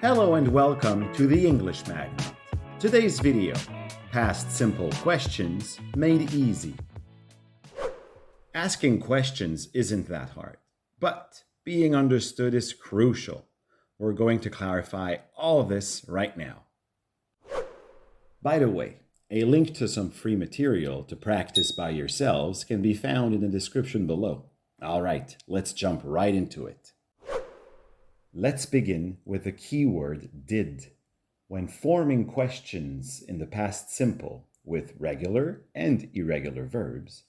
Hello and welcome to the English Magnet. Today's video, Past Simple Questions Made Easy. Asking questions isn't that hard, but being understood is crucial. We're going to clarify all this right now. By the way, a link to some free material to practice by yourselves can be found in the description below. All right, let's jump right into it. Let's begin with the keyword did. When forming questions in the past simple with regular and irregular verbs,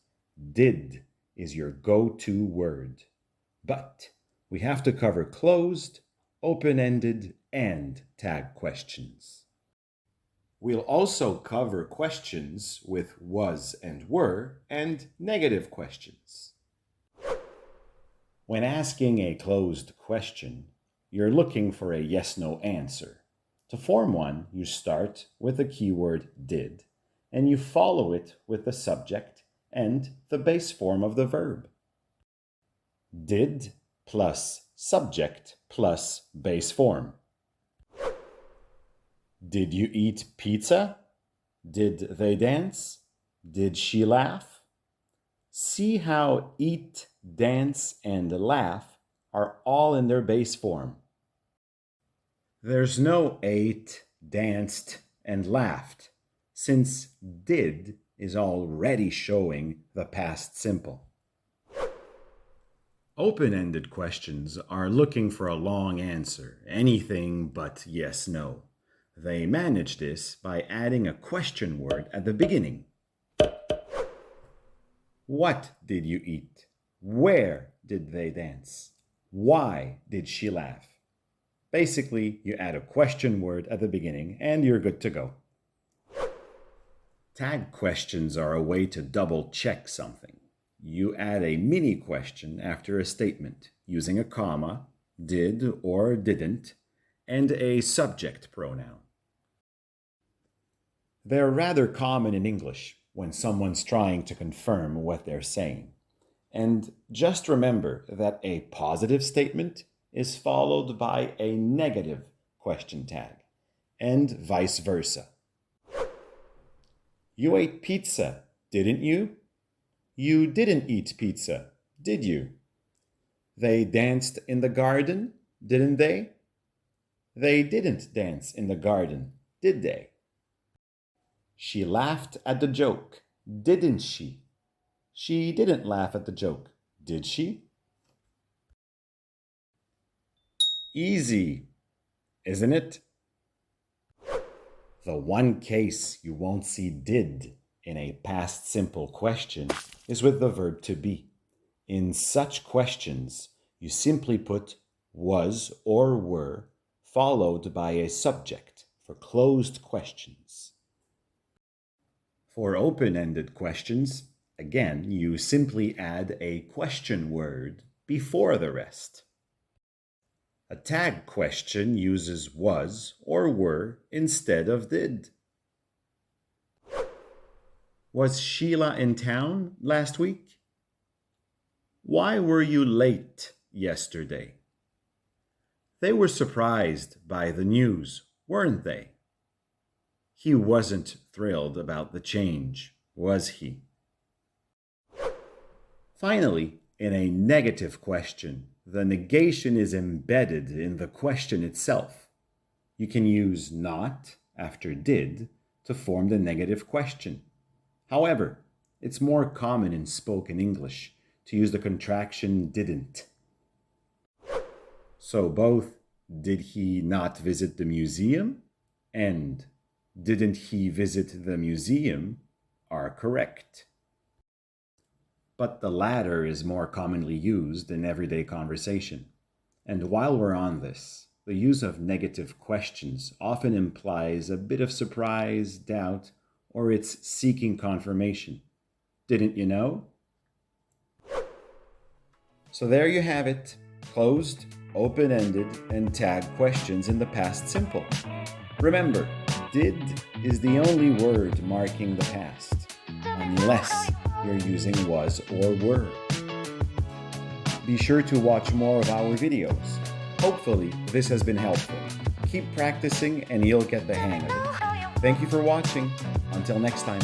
did is your go-to word. But we have to cover closed, open-ended, and tag questions. We'll also cover questions with was and were and negative questions. When asking a closed question, you're looking for a yes-no answer. To form one, you start with the keyword did, and you follow it with the subject and the base form of the verb. Did plus subject plus base form. Did you eat pizza? Did they dance? Did she laugh? See how eat, dance, and laugh are all in their base form. There's no ate, danced, and laughed, since did is already showing the past simple. Open-ended questions are looking for a long answer, anything but yes, no. They manage this by adding a question word at the beginning. What did you eat? Where did they dance? Why did she laugh? Basically, you add a question word at the beginning and you're good to go. Tag questions are a way to double check something. You add a mini question after a statement using a comma, did or didn't, and a subject pronoun. They're rather common in English when someone's trying to confirm what they're saying. And just remember that a positive statement is followed by a negative question tag, and vice versa. You ate pizza, didn't you? You didn't eat pizza, did you? They danced in the garden, didn't they? They didn't dance in the garden, did they? She laughed at the joke, didn't she? She didn't laugh at the joke, did she? Easy, isn't it? The one case you won't see did in a past simple question is with the verb to be. In such questions, you simply put was or were followed by a subject for closed questions. For open-ended questions, again, you simply add a question word before the rest. A tag question uses was or were instead of did. Was Sheila in town last week? Why were you late yesterday? They were surprised by the news, weren't they? He wasn't thrilled about the change, was he? Finally, in a negative question, the negation is embedded in the question itself. You can use not after did to form the negative question. However, it's more common in spoken English to use the contraction didn't. So both did he not visit the museum and didn't he visit the museum are correct. But the latter is more commonly used in everyday conversation. And while we're on this, the use of negative questions often implies a bit of surprise, doubt, or it's seeking confirmation. Didn't you know? So there you have it. Closed, open-ended, and tag questions in the past simple. Remember, did is the only word marking the past, unless you're using was or were. Be sure to watch more of our videos. Hopefully, this has been helpful. Keep practicing and you'll get the hang of it. Thank you for watching. Until next time.